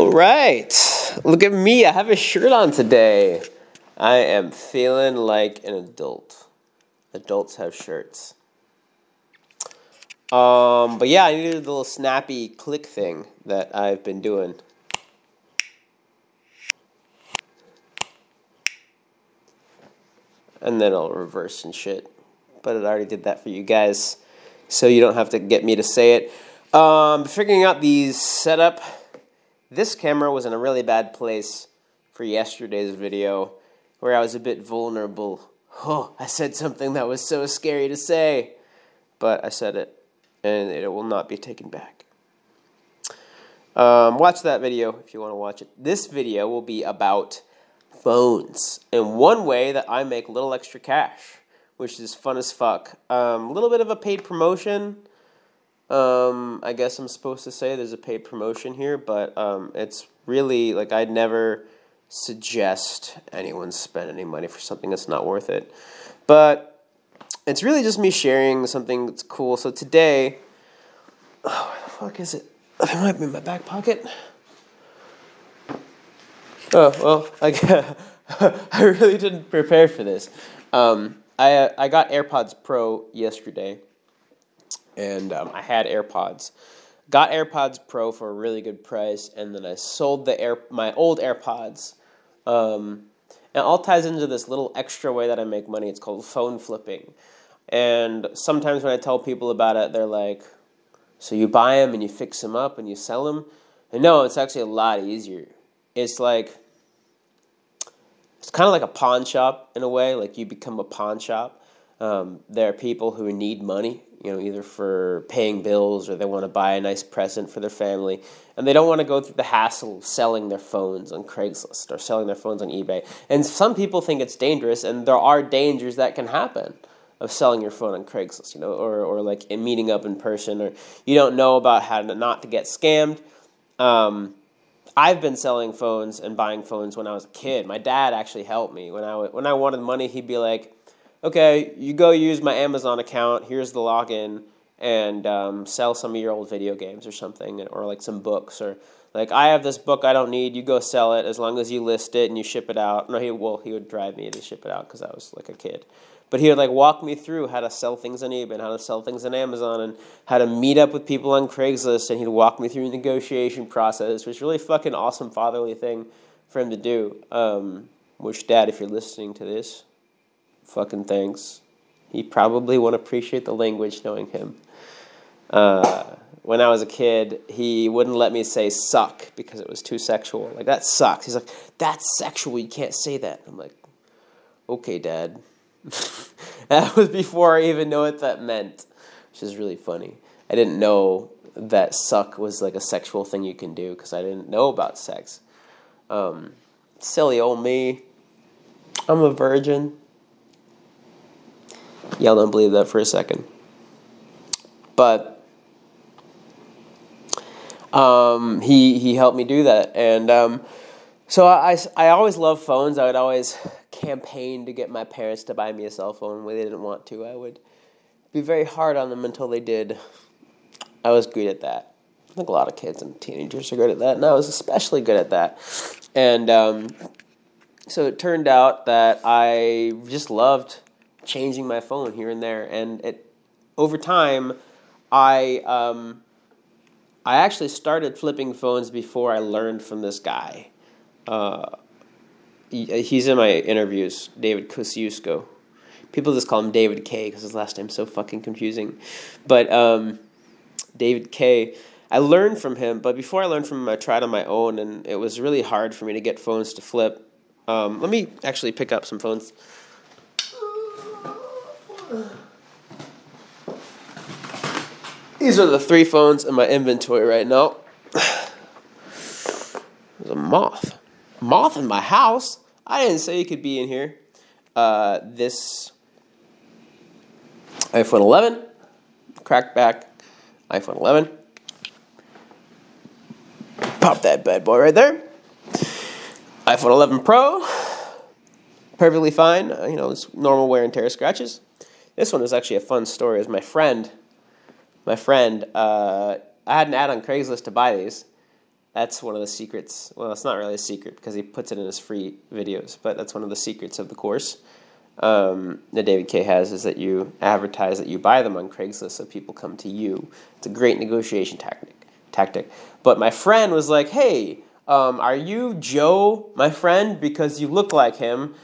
All right, look at me. I have a shirt on today. I am feeling like an adult. Adults have shirts. But yeah, I needed a little snappy click thing that I've been doing. And then I'll reverse and shit. But it already did that for you guys, so you don't have to get me to say it. Figuring out the setup. This camera was in a really bad place for yesterday's video, where I was a bit vulnerable. Oh, I said something that was so scary to say, but I said it, and it will not be taken back. Watch that video if you want to watch it. This video will be about phones, and one way that I make a little extra cash, which is fun as fuck. A little bit of a paid promotion. I guess I'm supposed to say there's a paid promotion here, but it's really, like, I'd never suggest anyone spend any money for something that's not worth it. But it's really just me sharing something that's cool. So today, oh, where the fuck is it? It might be in my back pocket. Oh, well, I really didn't prepare for this. I got AirPods Pro yesterday. And I had AirPods. Got AirPods Pro for a really good price, and then I sold my old AirPods. And it all ties into this little extra way that I make money. It's called phone flipping. And sometimes when I tell people about it, they're like, so you buy them and you fix them up and you sell them? And no, it's actually a lot easier. It's like, it's kind of like a pawn shop in a way. Like, you become a pawn shop. There are people who need money, you know, either for paying bills or they want to buy a nice present for their family, and they don't want to go through the hassle of selling their phones on Craigslist or selling their phones on eBay. And some people think it's dangerous, and there are dangers that can happen of selling your phone on Craigslist, you know, or like in meeting up in person, or you don't know about how not to get scammed. I've been selling phones and buying phones when I was a kid. My dad actually helped me. When I wanted money, he'd be like, okay, you go use my Amazon account, here's the login, and sell some of your old video games or something, or like some books, or like, I have this book I don't need, you go sell it as long as you list it and you ship it out. No, he would drive me to ship it out because I was like a kid. But he would like walk me through how to sell things on eBay and how to sell things on Amazon and how to meet up with people on Craigslist, and he'd walk me through the negotiation process, which was really fucking awesome fatherly thing for him to do. Which, Dad, if you're listening to this, fucking thanks. He probably won't appreciate the language knowing him. When I was a kid, he wouldn't let me say suck because it was too sexual. Like, that sucks. He's like, that's sexual, you can't say that. I'm like, okay, Dad. That was before I even knew what that meant, which is really funny. I didn't know that suck was like a sexual thing you can do because I didn't know about sex. Silly old me. I'm a virgin. Y'all don't believe that for a second. But he helped me do that. And so I always loved phones. I would always campaign to get my parents to buy me a cell phone when they didn't want to. I would be very hard on them until they did. I was good at that. I think a lot of kids and teenagers are good at that, and I was especially good at that. And so it turned out that I just loved changing my phone here and there, and over time, I actually started flipping phones before I learned from this guy. He's in my interviews, David Kosciuszko. People just call him David K because his last name's so fucking confusing. But David K, I learned from him, but before I learned from him, I tried on my own, and it was really hard for me to get phones to flip. Let me actually pick up some phones. These are the 3 phones in my inventory right now. There's a moth. Moth in my house? I didn't say you could be in here. This iPhone 11, cracked back iPhone 11. Pop that bad boy right there. iPhone 11 Pro, perfectly fine. You know, it's normal wear and tear scratches. This one is actually a fun story. It was my friend, I had an ad on Craigslist to buy these, That's one of the secrets. Well, it's not really a secret because he puts it in his free videos, but that's one of the secrets of the course that David K has, is that you advertise that you buy them on Craigslist so people come to you. It's a great negotiation tactic. But my friend was like, hey, are you Joe, my friend? Because you look like him.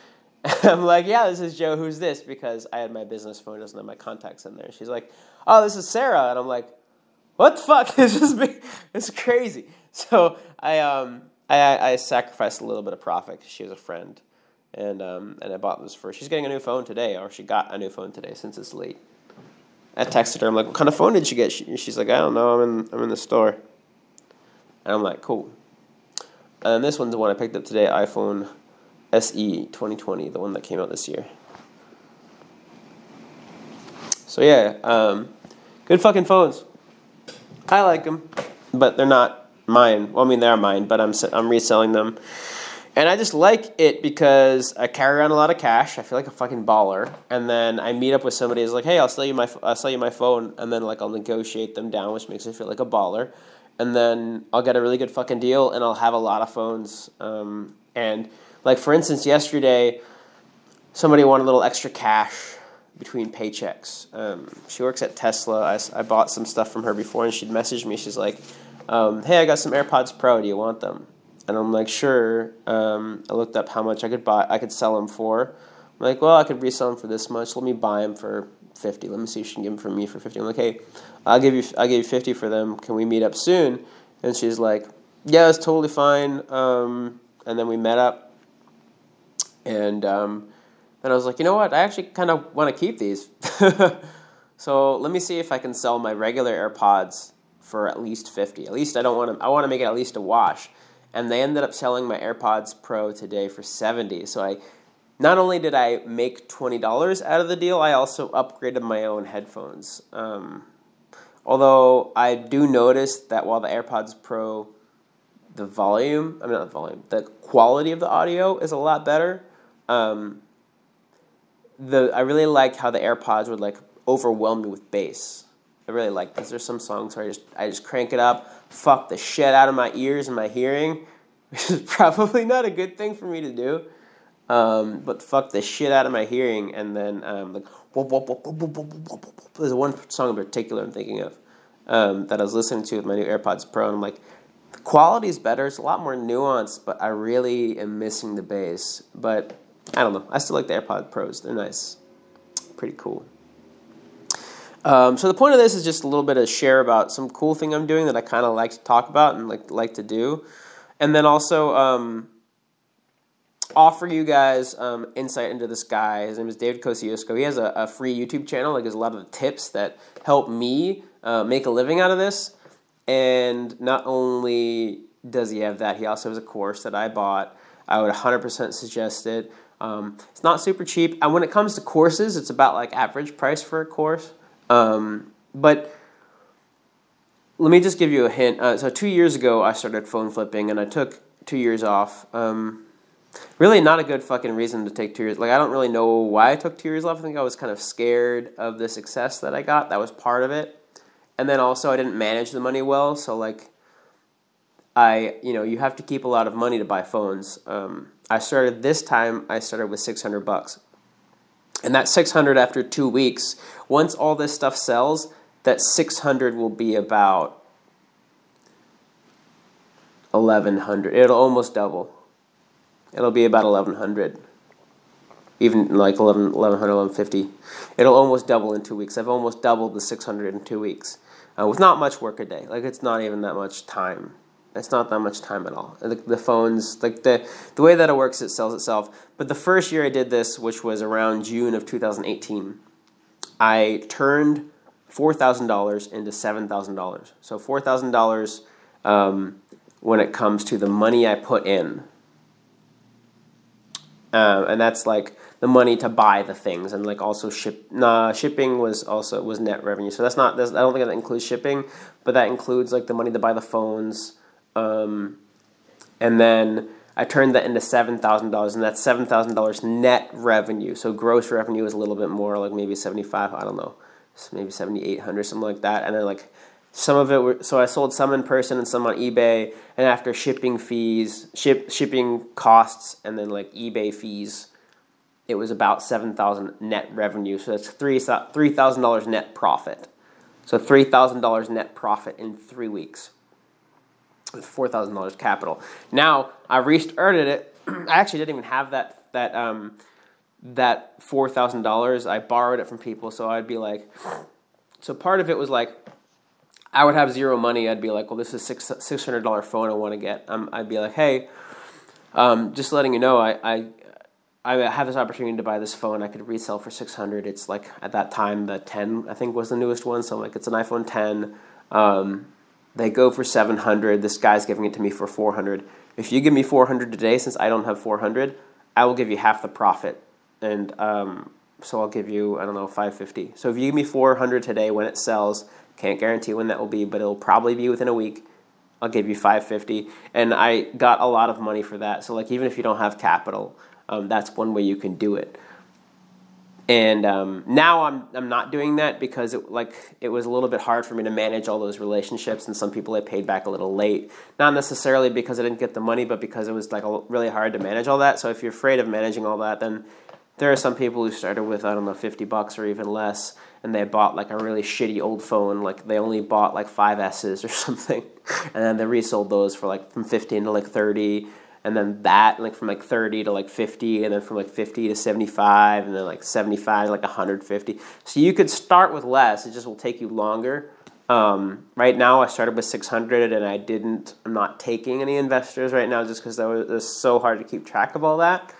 I'm like, yeah, this is Joe. Who's this? Because I had my business phone, doesn't have my contacts in there. She's like, oh, this is Sarah. And I'm like, what the fuck? It's crazy. So I sacrificed a little bit of profit because she was a friend, and I bought this for her. She's getting a new phone today, or she got a new phone today since it's late. I texted her. I'm like, what kind of phone did you get? She's like, I don't know. I'm in the store. And I'm like, cool. And this one's the one I picked up today, iPhone SE 2020, the one that came out this year. So yeah, good fucking phones. I like them, but they're not mine. Well, I mean, they're mine, but I'm reselling them. And I just like it because I carry around a lot of cash. I feel like a fucking baller. And then I meet up with somebody who's like, hey, I'll sell you my phone. And then like I'll negotiate them down, which makes me feel like a baller. And then I'll get a really good fucking deal, and I'll have a lot of phones. And like, for instance, yesterday, somebody wanted a little extra cash between paychecks. She works at Tesla. I bought some stuff from her before, and she'd messaged me. She's like, hey, I got some AirPods Pro. Do you want them? And I'm like, sure. I looked up how much I could sell them for. I'm like, well, I could resell them for this much. Let me buy them for $50. Let me see if she can give them for me for $50. I'm like, hey, I'll give you $50 for them. Can we meet up soon? And she's like, yeah, it's totally fine. And then we met up, and then I was like, you know what? I actually kind of want to keep these. So let me see if I can sell my regular AirPods for at least $50. At least I want to make it at least a wash. And they ended up selling my AirPods Pro today for $70. So not only did I make $20 out of the deal, I also upgraded my own headphones. Although I do notice that while the AirPods Pro, the quality of the audio is a lot better. I really like how the AirPods would like overwhelm me with bass. I really like this. There's some songs where I just crank it up, fuck the shit out of my ears and my hearing, which is probably not a good thing for me to do. But fuck the shit out of my hearing, and then like whoop, whoop, whoop, whoop, whoop, whoop, whoop, whoop. There's one song in particular I'm thinking of that I was listening to with my new AirPods Pro, and I'm like, the quality is better. It's a lot more nuanced, but I really am missing the bass. But I don't know. I still like the AirPods Pros. They're nice. Pretty cool. So the point of this is just a little bit of share about some cool thing I'm doing that I kind of like to talk about and like to do. And then also offer you guys insight into this guy. His name is David Kosciuszko. He has a free YouTube channel. Like, there's a lot of the tips that help me make a living out of this. And not only does he have that, he also has a course that I bought. I would 100% suggest it. It's not super cheap. And when it comes to courses, it's about like average price for a course. But let me just give you a hint. So 2 years ago, I started phone flipping, and I took 2 years off. Really not a good fucking reason to take 2 years. Like, I don't really know why I took 2 years off. I think I was kind of scared of the success that I got. That was part of it. And then also I didn't manage the money well. So like, you have to keep a lot of money to buy phones. I started with $600. And that 600 after 2 weeks, once all this stuff sells, that 600 will be about 1,100. It'll almost double. It'll be about 1,100. Even like 1,100, 1,150. It'll almost double in 2 weeks. I've almost doubled the 600 in 2 weeks. With not much work a day. Like, it's not even that much time. It's not that much time at all. The phones, like the way that it works, it sells itself. But the first year I did this, which was around June of 2018, I turned $4,000 into $7,000. So $4,000 when it comes to the money I put in. And that's like the money to buy the things, and like also shipping was net revenue. So I don't think that includes shipping, but that includes like the money to buy the phones. And then I turned that into $7,000, and that's $7,000 net revenue. So gross revenue is a little bit more, like maybe 75, I don't know, maybe 7,800, something like that. And then like Some of it so I sold some in person and some on eBay, and after shipping fees, shipping costs, and then like eBay fees, it was about $7,000 net revenue. So that's $3,000 net profit. So $3,000 net profit in 3 weeks with $4,000 capital. Now I restarted it. I actually didn't even have that $4,000. I borrowed it from people, so I'd be like, so part of it was like, I would have zero money. I'd be like, well, this is $600 phone I want to get. I'd be like, hey, just letting you know, I have this opportunity to buy this phone. I could resell for $600. It's like at that time the 10 I think was the newest one. So like it's an iPhone 10. They go for $700. This guy's giving it to me for $400. If you give me $400 today, since I don't have $400, I will give you half the profit. And so I'll give you, I don't know, $550. So if you give me $400 today when it sells, can't guarantee when that will be, but it'll probably be within a week. I'll give you $550, and I got a lot of money for that. So like even if you don't have capital, that's one way you can do it. And now I'm not doing that because it was a little bit hard for me to manage all those relationships, and some people I paid back a little late. Not necessarily because I didn't get the money, but because it was like really hard to manage all that. So if you're afraid of managing all that, then there are some people who started with, I don't know, $50 or even less, and they bought like a really shitty old phone. Like they only bought like 5S's or something, and then they resold those for like from 15 to like 30, and then that like from like 30 to like 50, and then from like 50 to 75, and then like 75 to like 150. So you could start with less. It just will take you longer. Right now I started with 600, and I'm not taking any investors right now just because it was so hard to keep track of all that.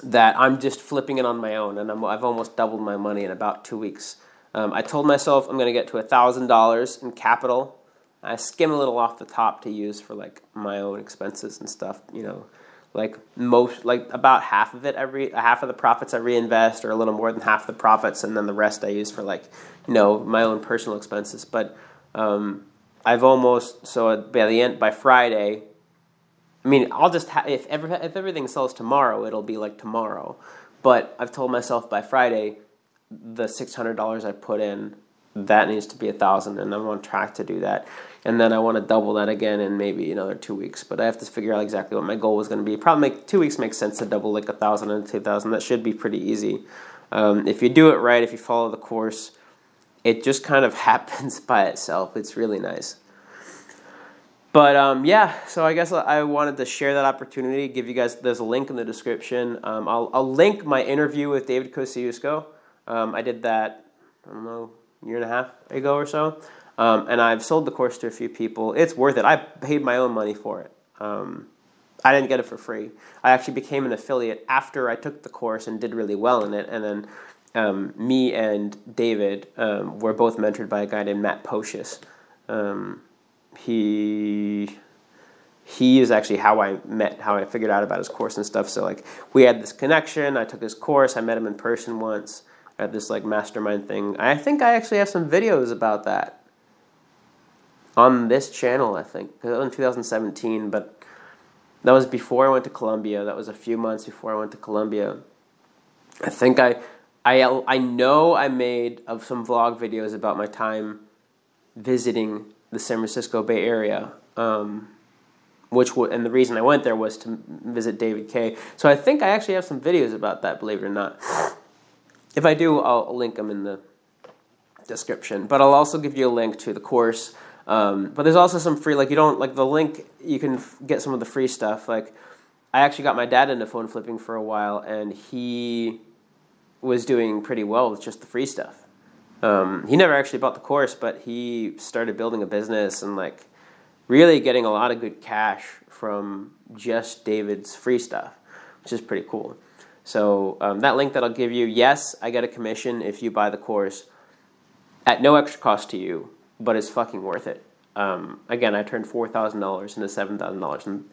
That I'm just flipping it on my own, and I've almost doubled my money in about 2 weeks. I told myself I'm going to get to $1,000 in capital. I skim a little off the top to use for like my own expenses and stuff. You know, like about half of the profits I reinvest, or a little more than half the profits, and then the rest I use for like, you know, my own personal expenses. But I've almost, so by Friday. I mean, I'll just if everything sells tomorrow, it'll be like tomorrow. But I've told myself by Friday, the $600 I put in, that needs to be $1,000, and I'm on track to do that. And then I want to double that again in maybe another 2 weeks. But I have to figure out exactly what my goal was going to be. Probably 2 weeks makes sense to double like 1,000 and 2,000. That should be pretty easy. If you do it right, if you follow the course, it just kind of happens by itself. It's really nice. But yeah, so I guess I wanted to share that opportunity, give you guys, there's a link in the description. I'll link my interview with David Kosciuszko. I did that, I don't know, a year and a half ago or so. And I've sold the course to a few people. It's worth it. I paid my own money for it. I didn't get it for free. I actually became an affiliate after I took the course and did really well in it. And then me and David were both mentored by a guy named Matt Pocious. He is actually how I figured out about his course and stuff. So like we had this connection. I took his course. I met him in person once at this like mastermind thing. I think I actually have some videos about that on this channel. I think it was in 2017, but that was before I went to Colombia. That was a few months before I went to Colombia. I think I know I made some vlog videos about my time visiting the San Francisco Bay Area, and the reason I went there was to visit David K. So I think I actually have some videos about that, believe it or not. If I do, I'll link them in the description. But I'll also give you a link to the course. But there's also some free, like the link, you can get some of the free stuff. Like I actually got my dad into phone flipping for a while, and he was doing pretty well with just the free stuff. He never actually bought the course, but he started building a business and like really getting a lot of good cash from just David's free stuff, which is pretty cool. So that link that I'll give you, yes, I get a commission if you buy the course at no extra cost to you, but it's fucking worth it. Again, I turned $4,000 into $7,000 in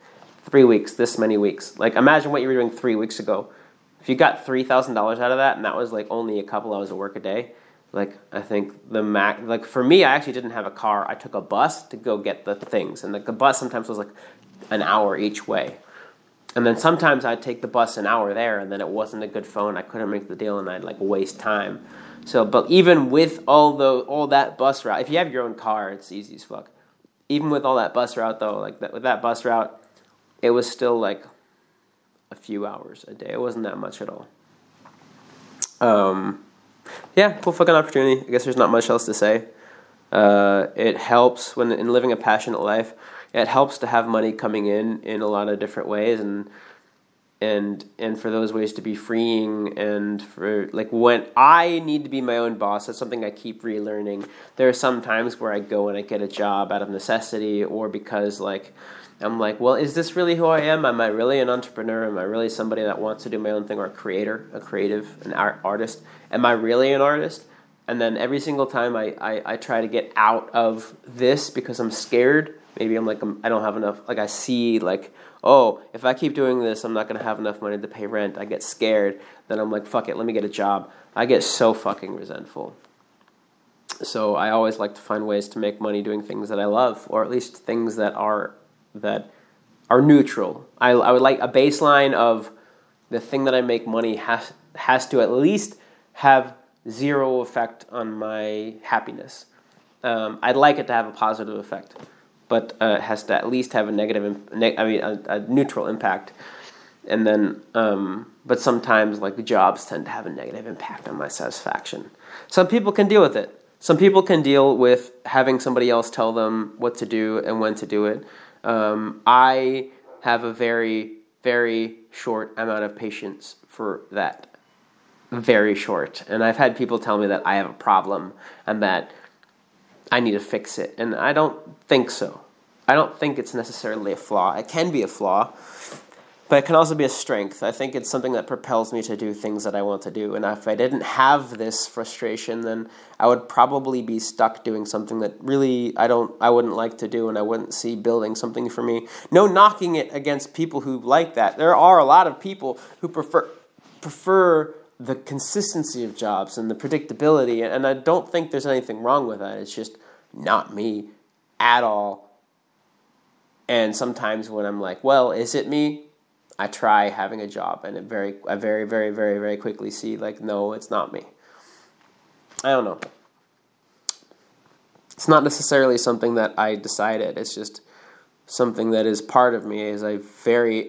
3 weeks, this many weeks. Like imagine what you were doing 3 weeks ago. If you got $3,000 out of that, and that was like only a couple hours of work a day, like I think like for me, I actually didn't have a car. I took a bus to go get the things, and like the bus sometimes was like an hour each way. And then sometimes I'd take the bus an hour there, and then it wasn't a good phone. I couldn't make the deal, and I'd like waste time. So, but even with all that bus route, if you have your own car, it's easy as fuck. Even with all that bus route, though, like with that bus route, it was still like a few hours a day. It wasn't that much at all. Yeah, cool fucking opportunity. I guess there's not much else to say. It helps when in living a passionate life. It helps to have money coming in a lot of different ways, and for those ways to be freeing, and for like when I need to be my own boss, that's something I keep relearning. There are some times where I go and I get a job out of necessity, or because like I'm like, well, is this really who I am? Am I really an entrepreneur? Am I really somebody that wants to do my own thing, or a creative, an artist? Am I really an artist? And then every single time I try to get out of this because I'm scared. Maybe I'm like, I don't have enough. Like I see like, oh, if I keep doing this, I'm not going to have enough money to pay rent. I get scared. Then I'm like, fuck it, let me get a job. I get so fucking resentful. So I always like to find ways to make money doing things that I love, or at least things that are neutral. I would like a baseline of the thing that I make money has to at least have zero effect on my happiness. I'd like it to have a positive effect, but it has to at least have a a neutral impact. And then, but sometimes like jobs tend to have a negative impact on my satisfaction. Some people can deal with it. Some people can deal with having somebody else tell them what to do and when to do it. I have a very, very short amount of patience for that. Very short. And I've had people tell me that I have a problem and that I need to fix it. And I don't think so. I don't think it's necessarily a flaw. It can be a flaw, but it can also be a strength. I think it's something that propels me to do things that I want to do. And if I didn't have this frustration, then I would probably be stuck doing something that really I wouldn't like to do, and I wouldn't see building something for me. No knocking it against people who like that. There are a lot of people who prefer the consistency of jobs and the predictability, and I don't think there's anything wrong with that. It's just not me at all. And sometimes when I'm like, well, is it me? I try having a job, and I very, very, very, very quickly see, like, no, it's not me. I don't know. It's not necessarily something that I decided. It's just something that is part of me. I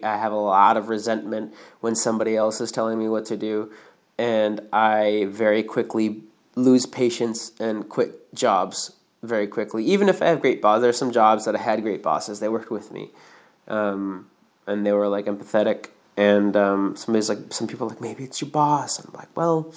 have a lot of resentment when somebody else is telling me what to do, and I very quickly lose patience and quit jobs very quickly. Even if I have great bosses, there are some jobs that I had great bosses. They worked with me. And they were like empathetic, and some people are like, maybe it's your boss. I'm like, well,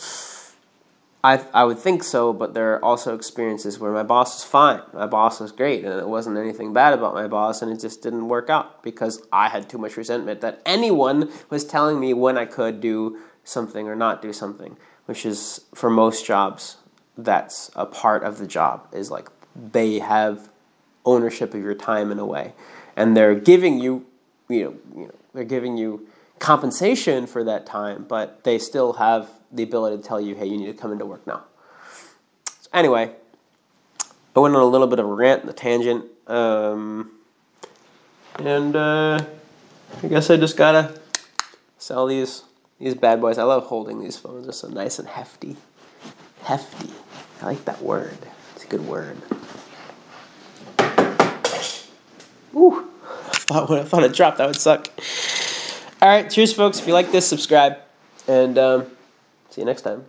I would think so, but there are also experiences where my boss was fine. My boss was great, and it wasn't anything bad about my boss, and it just didn't work out because I had too much resentment that anyone was telling me when I could do something or not do something, which is, for most jobs, that's a part of the job, is like they have ownership of your time in a way, and they're giving you they're giving you compensation for that time, but they still have the ability to tell you, hey, you need to come into work now. So anyway, I went on a little bit of a rant and a tangent, and I guess I just gotta sell these bad boys. I love holding these phones. They're so nice and hefty. Hefty. I like that word. It's a good word. Ooh. When I thought it dropped, that would suck. All right, cheers, folks. If you like this, subscribe, and see you next time.